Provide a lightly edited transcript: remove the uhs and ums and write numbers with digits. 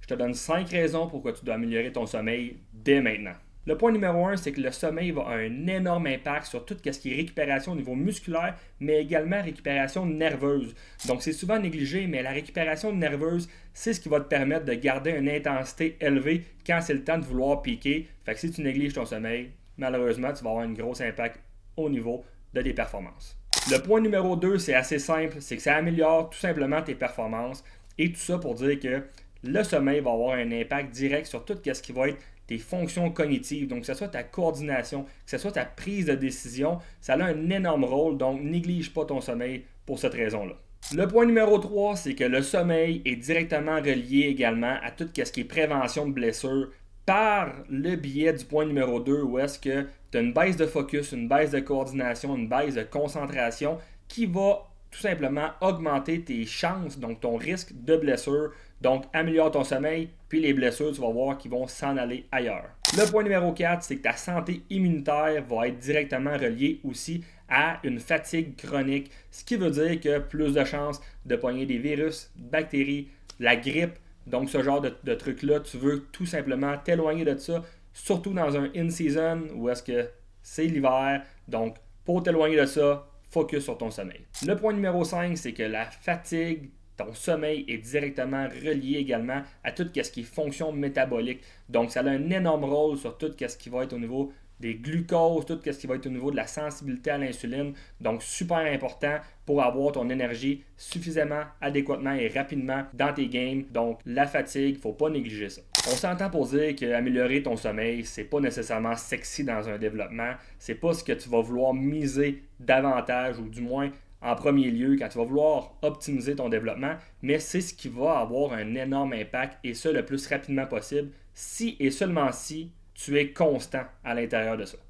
Je te donne 5 raisons pourquoi tu dois améliorer ton sommeil dès maintenant. Le point numéro 1, c'est que le sommeil va avoir un énorme impact sur tout ce qui est récupération au niveau musculaire, mais également récupération nerveuse. Donc c'est souvent négligé, mais la récupération nerveuse, c'est ce qui va te permettre de garder une intensité élevée quand c'est le temps de vouloir piquer. Fait que si tu négliges ton sommeil, malheureusement, tu vas avoir un gros impact au niveau de tes performances. Le point numéro 2, c'est assez simple, c'est que ça améliore tout simplement tes performances. Et tout ça pour dire que le sommeil va avoir un impact direct sur tout ce qui va être tes fonctions cognitives, donc que ce soit ta coordination, que ce soit ta prise de décision, ça a un énorme rôle, donc néglige pas ton sommeil pour cette raison-là. Le point numéro 3, c'est que le sommeil est directement relié également à tout ce qui est prévention de blessures par le biais du point numéro 2 où est-ce que tu as une baisse de focus, une baisse de coordination, une baisse de concentration qui va tout simplement augmenter tes chances, donc ton risque de blessure. Donc, améliore ton sommeil, puis les blessures, tu vas voir qu'ils vont s'en aller ailleurs. Le point numéro 4, c'est que ta santé immunitaire va être directement reliée aussi à une fatigue chronique, ce qui veut dire que plus de chances de pogner des virus, bactéries, la grippe. Donc, ce genre de truc-là, tu veux tout simplement t'éloigner de ça, surtout dans un in-season où est-ce que c'est l'hiver. Donc, pour t'éloigner de ça, focus sur ton sommeil. Le point numéro 5, c'est que la fatigue, ton sommeil est directement relié également à tout ce qui est fonction métabolique. Donc, ça a un énorme rôle sur tout ce qui va être au niveau des glucoses, tout ce qui va être au niveau de la sensibilité à l'insuline. Donc, super important pour avoir ton énergie suffisamment, adéquatement et rapidement dans tes games. Donc, la fatigue, il ne faut pas négliger ça. On s'entend pour dire qu'améliorer ton sommeil, c'est pas nécessairement sexy dans un développement. C'est pas ce que tu vas vouloir miser davantage ou du moins en premier lieu quand tu vas vouloir optimiser ton développement, mais c'est ce qui va avoir un énorme impact et ça le plus rapidement possible si et seulement si tu es constant à l'intérieur de ça.